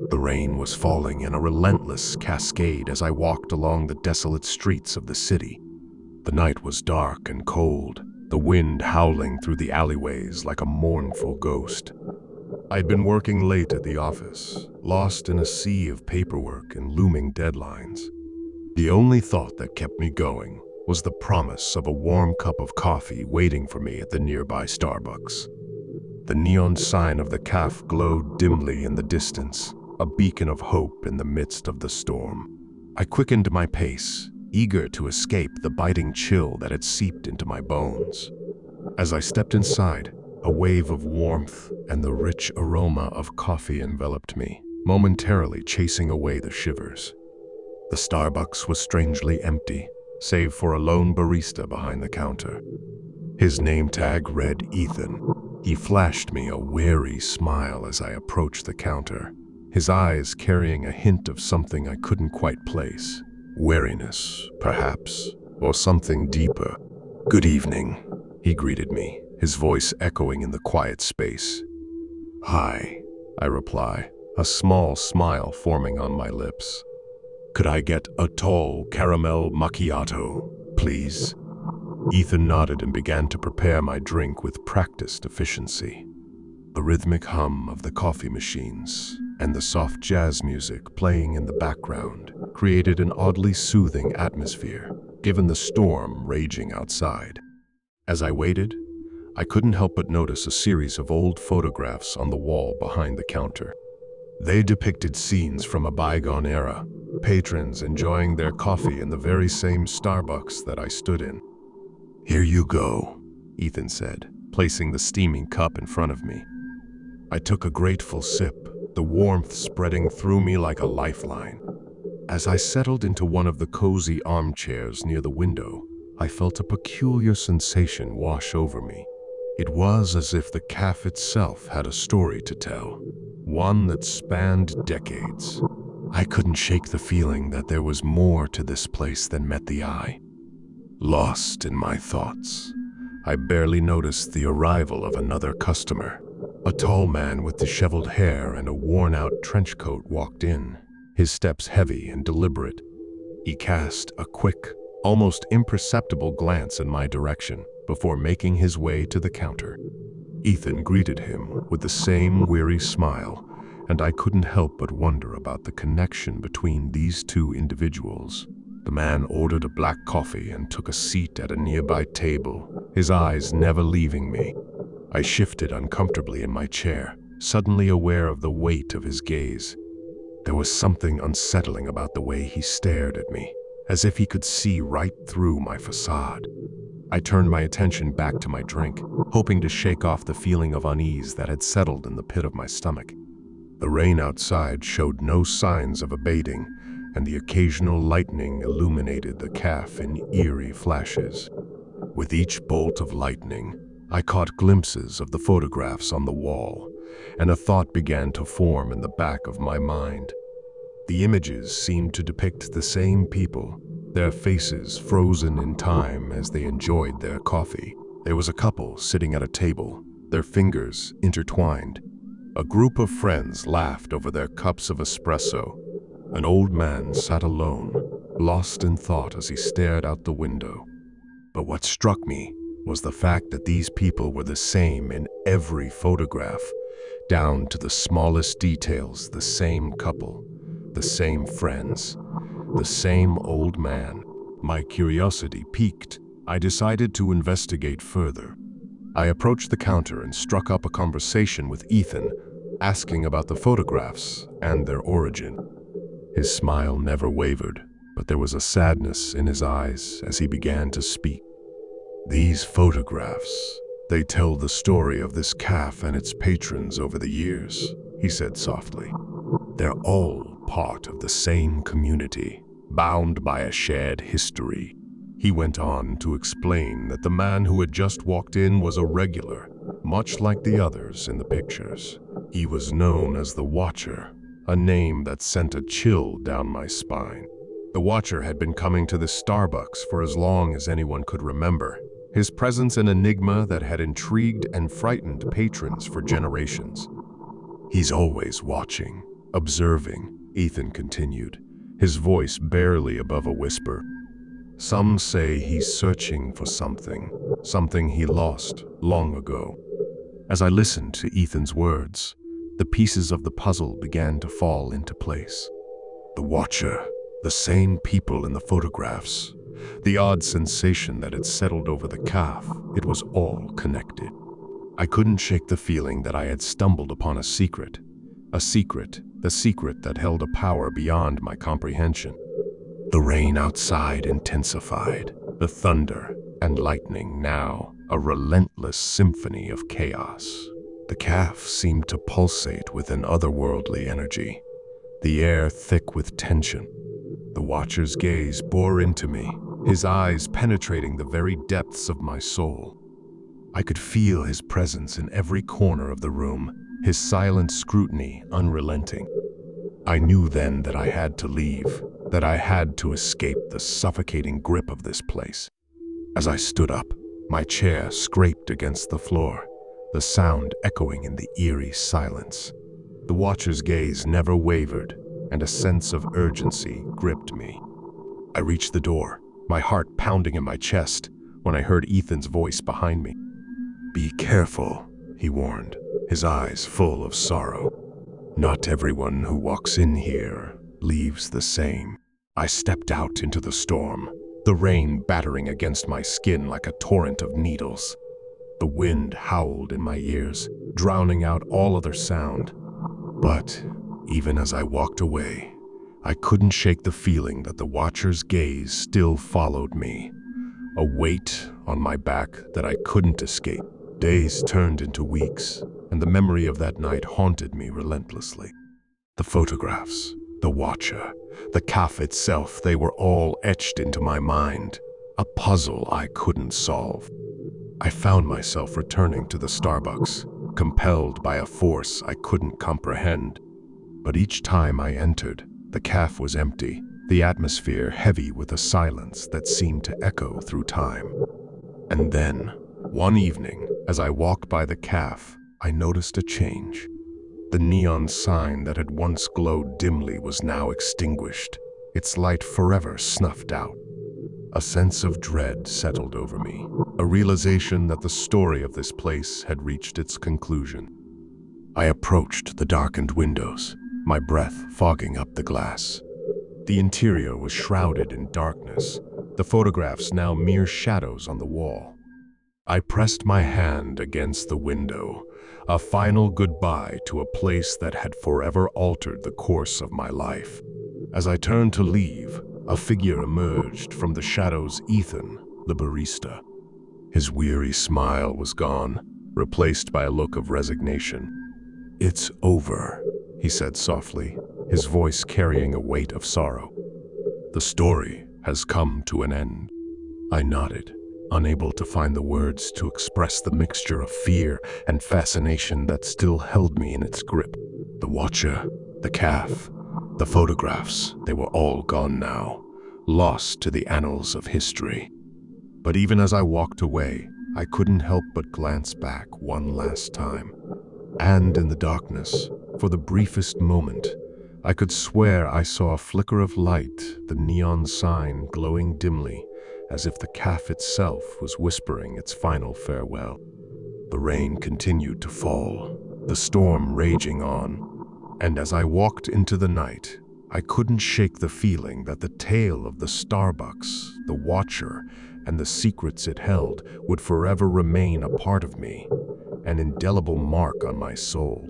The rain was falling in a relentless cascade as I walked along the desolate streets of the city. The night was dark and cold, the wind howling through the alleyways like a mournful ghost. I'd been working late at the office, lost in a sea of paperwork and looming deadlines. The only thought that kept me going was the promise of a warm cup of coffee waiting for me at the nearby Starbucks. The neon sign of the cafe glowed dimly in the distance, a beacon of hope in the midst of the storm. I quickened my pace, eager to escape the biting chill that had seeped into my bones. As I stepped inside, a wave of warmth and the rich aroma of coffee enveloped me, momentarily chasing away the shivers. The Starbucks was strangely empty, save for a lone barista behind the counter. His name tag read Ethan. He flashed me a wary smile as I approached the counter, his eyes carrying a hint of something I couldn't quite place. Wariness, perhaps, or something deeper. "Good evening," he greeted me, his voice echoing in the quiet space. "Hi," I reply, a small smile forming on my lips. "Could I get a tall caramel macchiato, please?" Ethan nodded and began to prepare my drink with practiced efficiency. The rhythmic hum of the coffee machines and the soft jazz music playing in the background created an oddly soothing atmosphere, given the storm raging outside. As I waited, I couldn't help but notice a series of old photographs on the wall behind the counter. They depicted scenes from a bygone era, patrons enjoying their coffee in the very same Starbucks that I stood in. "Here you go," Ethan said, placing the steaming cup in front of me. I took a grateful sip, the warmth spreading through me like a lifeline. As I settled into one of the cozy armchairs near the window, I felt a peculiar sensation wash over me. It was as if the cafe itself had a story to tell, one that spanned decades. I couldn't shake the feeling that there was more to this place than met the eye. Lost in my thoughts, I barely noticed the arrival of another customer. A tall man with disheveled hair and a worn-out trench coat walked in, his steps heavy and deliberate. He cast a quick, almost imperceptible glance in my direction before making his way to the counter. Ethan greeted him with the same weary smile, and I couldn't help but wonder about the connection between these two individuals. The man ordered a black coffee and took a seat at a nearby table, his eyes never leaving me. I shifted uncomfortably in my chair, suddenly aware of the weight of his gaze. There was something unsettling about the way he stared at me, as if he could see right through my facade. I turned my attention back to my drink, hoping to shake off the feeling of unease that had settled in the pit of my stomach. The rain outside showed no signs of abating, and the occasional lightning illuminated the cafe in eerie flashes. With each bolt of lightning, I caught glimpses of the photographs on the wall, and a thought began to form in the back of my mind. The images seemed to depict the same people, their faces frozen in time as they enjoyed their coffee. There was a couple sitting at a table, their fingers intertwined. A group of friends laughed over their cups of espresso. An old man sat alone, lost in thought as he stared out the window. But what struck me was the fact that these people were the same in every photograph, down to the smallest details. The same couple, the same friends, the same old man. My curiosity piqued. I decided to investigate further. I approached the counter and struck up a conversation with Ethan, asking about the photographs and their origin. His smile never wavered, but there was a sadness in his eyes as he began to speak. "These photographs, they tell the story of this cafe and its patrons over the years," he said softly. "They're all part of the same community, bound by a shared history." He went on to explain that the man who had just walked in was a regular, much like the others in the pictures. He was known as the Watcher, a name that sent a chill down my spine. The Watcher had been coming to the Starbucks for as long as anyone could remember, his presence an enigma that had intrigued and frightened patrons for generations. "He's always watching," Observing, Ethan continued, his voice barely above a whisper. Some say he's searching for something he lost long ago. As I listened to Ethan's words, the pieces of the puzzle began to fall into place. The Watcher, the same people in the photographs, the odd sensation that had settled over the calf, it was all connected. I couldn't shake the feeling that I had stumbled upon a secret, the secret that held a power beyond my comprehension. The rain outside intensified, the thunder and lightning now a relentless symphony of chaos. The calf seemed to pulsate with an otherworldly energy, the air thick with tension. The Watcher's gaze bore into me, his eyes penetrating the very depths of my soul. I could feel his presence in every corner of the room, his silent scrutiny unrelenting. I knew then that I had to leave, that I had to escape the suffocating grip of this place. As I stood up, my chair scraped against the floor, the sound echoing in the eerie silence. The Watcher's gaze never wavered, and a sense of urgency gripped me. I reached the door, my heart pounding in my chest, when I heard Ethan's voice behind me. "Be careful," he warned, his eyes full of sorrow. "Not everyone who walks in here leaves the same." I stepped out into the storm, the rain battering against my skin like a torrent of needles. The wind howled in my ears, drowning out all other sound. But even as I walked away, I couldn't shake the feeling that the Watcher's gaze still followed me, a weight on my back that I couldn't escape. Days turned into weeks, and the memory of that night haunted me relentlessly. The photographs, the Watcher, the calf itself, they were all etched into my mind, a puzzle I couldn't solve. I found myself returning to the Starbucks, compelled by a force I couldn't comprehend. But each time I entered, the calf was empty, the atmosphere heavy with a silence that seemed to echo through time. And then, one evening, as I walked by the calf, I noticed a change. The neon sign that had once glowed dimly was now extinguished, its light forever snuffed out. A sense of dread settled over me, a realization that the story of this place had reached its conclusion. I approached the darkened windows, my breath fogging up the glass. The interior was shrouded in darkness, the photographs now mere shadows on the wall. I pressed my hand against the window, a final goodbye to a place that had forever altered the course of my life. As I turned to leave, a figure emerged from the shadows. Ethan, the barista. His weary smile was gone, replaced by a look of resignation. "It's over," he said softly, his voice carrying a weight of sorrow. "The story has come to an end." I nodded, unable to find the words to express the mixture of fear and fascination that still held me in its grip. The Watcher, the calf, the photographs, they were all gone now, lost to the annals of history. But even as I walked away, I couldn't help but glance back one last time. And in the darkness, for the briefest moment, I could swear I saw a flicker of light, the neon sign glowing dimly, as if the calf itself was whispering its final farewell. The rain continued to fall, the storm raging on, and as I walked into the night, I couldn't shake the feeling that the tale of the Starbucks, the Watcher, and the secrets it held would forever remain a part of me, an indelible mark on my soul.